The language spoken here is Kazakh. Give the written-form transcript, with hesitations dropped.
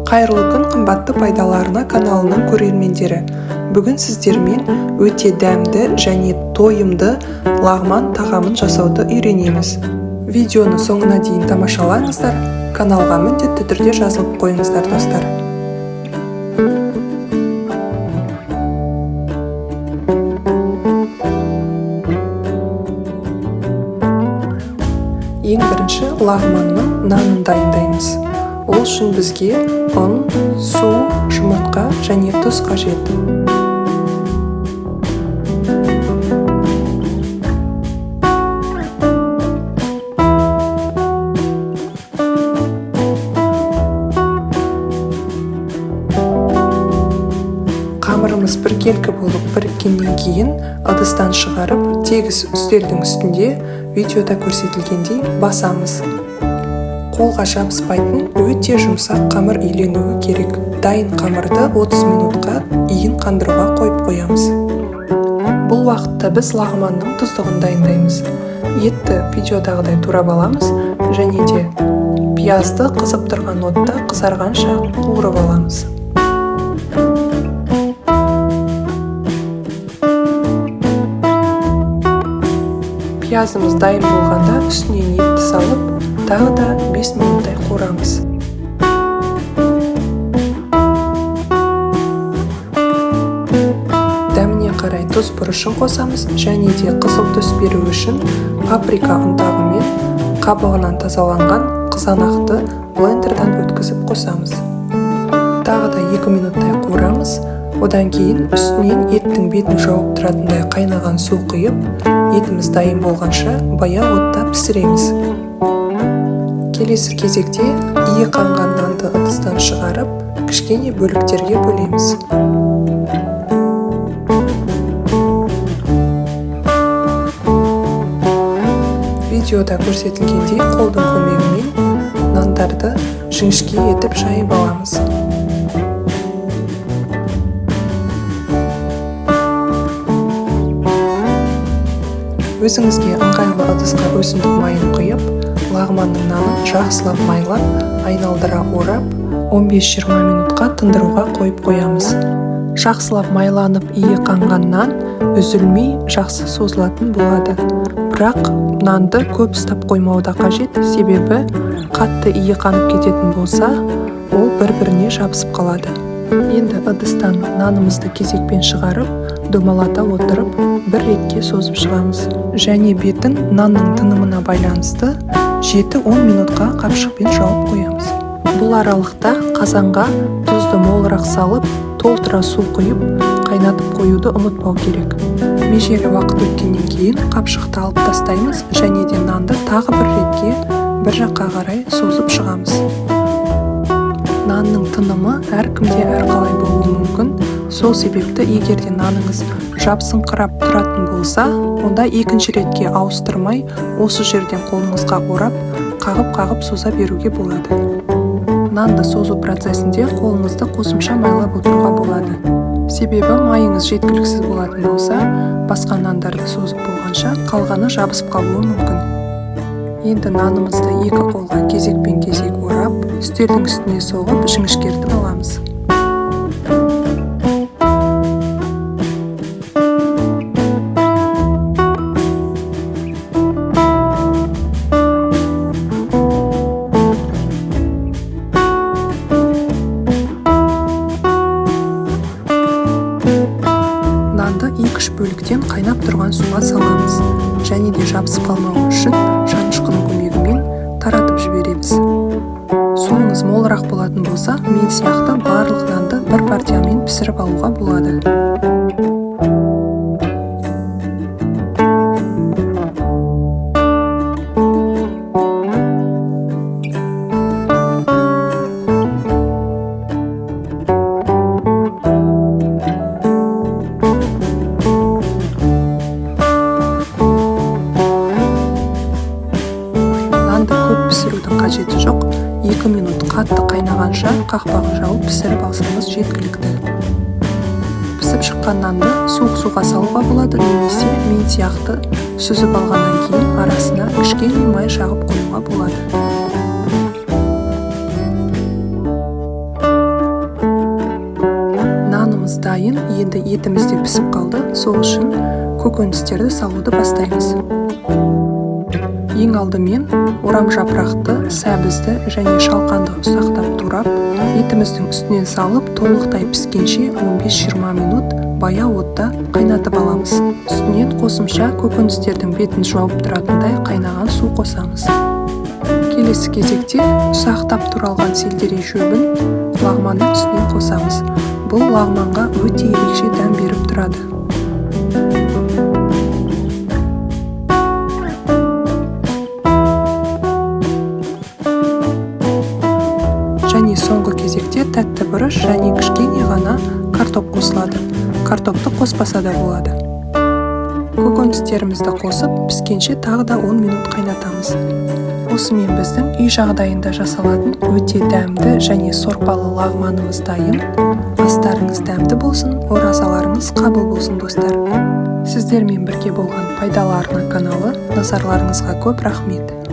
Қайырлы күн қымбатты пайдаларына каналының көрермендері. Бүгін сіздермен өте дәмді және тойымды лағман тағамын жасауды үйренеміз. Видеоны соңына дейін тамашалаңыздар, каналға міндетті түрде жазылып қойыңыздар достар. Ең бірінші лағманның нанын дайындаймыз. Ол үшін бізге ұн, су, жұмыртқа және тұз қажет. Қамырымыз біркелкі болып біріккеннен кейін ыдыстан шығарып, тегіс үстелдің үстінде видеода көрсетілгендей басамыз. Қолға жабыспайтын өте жұмсақ қамыр иленуі керек. Дайын қамырды 30 минутқа иін қандыруға қойып қоямыз. Бұл уақытта біз лағманның тұздығын дайындаймыз. Етті видеодағыдай турап аламыз және де пиязды қызып тұрған отта қызарғанша қуырып аламыз. Пиязымыз дайын болғанда үстіне етті салып, тағы да 5 минуттай қуырамыз. Дәміне қарай тұз бұрышын қосамыз және де қызыл түс беру үшін паприка ұнтағымен қабығынан тазаланған қызанақты блендердан өткізіп қосамыз. Тағы да 2 минуттай қуырамыз. Одан кейін үстінен еттің бетін жауып тұратындай қайнаған су құйып, етіміз дайын болғанша баяу отта пісіреміз. Келесі кезекте ие қанған нанды ыдыстан шығарып, кішкене бөліктерге бөлеміз. Видеода көрсетілгендей қолдың көмегімен нандарды жіңішке етіп жайып аламыз. Өзіңізге ыңғайлы ыдысқа өсімдік майын құйып, лағманның нанын жақсылап майлап, айналдыра орап, 15-20 минутқа тындыруға қойып қоямыз. Жақсылап майланып ие қанған нан үзілмей жақсы созылатын болады. Бірақ нанды көп ұстап қоймауда қажет, себебі қатты ие қанып кететін болса, ол бір-біріне жабысып қалады. Енді ыдыстан нанымызды кезекпен шығарып, домалата отырып, бір ретке созып шығамыз. Және бетін нанның тынымына байланысты 7-10 минутқа қапшықпен жауып қоямыз. Бұл аралықта қазанға тұзды молырақ салып, толтыра су құйып, қайнатып қоюды ұмытпау керек. Межелі уақыт өткеннен кейін қапшықты алып тастаймыз және де нанды тағы бір ретке бір жаққа қарай созып шығамыз. Нанның тынымы әркімде әрқалай болуы мүмкін. Сол себепті егерде наныңыз жабысыңқырап тұратын болса, онда екінші ретке ауыстырмай, осы жерден қолыңызға орап, қағып-қағып соза беруге болады. Нанды созу процесінде қолыңызды қосымша майлап отыруға болады. Себебі майыңыз жеткіліксіз болатын болса, басқа нандарды созып болғанша қалғаны жабысып қалуы мүмкін. Енді нанымызды екі қолға кезекпен кезек орап, үстелдің үстіне соғып жіңішкертіп аламыз. Нанды 2-3 бөліктен қайнап тұрған суға саламыз және де жабысып қалмауы үшін шанышқының көмегімен таратып жібереміз. Суыңыз молырақ болатын болса, мен сияқты барлық нанды бір партиямен пісіріп алуға болады. Пісірудің қажеті жоқ. 2 минут қатты қайнағанша қақпағын жауып пісіріп алсаңыз жеткілікті. Пісіп шыққан нанды суық суға салуға болады, немесе мен сияқты сүзіп алғаннан кейін арасына кішкене май жағып қоюға болады. дайын, енді етіміз де пісіп қалды. Сол үшін көкөністерді салуды бастаймыз. Ең алдымен орам жапырақты, сәбізді және шалқанды ұсақтап турап, етіміздің үстінен салып, толықтай піскенше 15-20 минут баяу отта қайнатып аламыз. Үстінен қосымша көкөністердің бетін жауып тұратындай қайнаған су қосамыз. Келесі кезекте ұсақтап туралған сельдерей шөбін лағманның үстінен қосамыз. Бұл лағманға өте ерекше дәм беріп тұрады. Және соңғы кезекте тәтті бұрыш және кішкене ғана картоп қосылады. Картопты қоспаса да болады. Көкөністерімізді қосып, піскенше тағы да 10 минут қайнатамыз. Осымен біздің үй жағдайында жасалатын өте дәмді және сорпалы лағманымыз дайын. Астарыңыз дәмді болсын, оразаларыңыз қабыл болсын, достар. Сіздермен бірге болған пайдалы арна каналы назарларыңызға көп рахмет.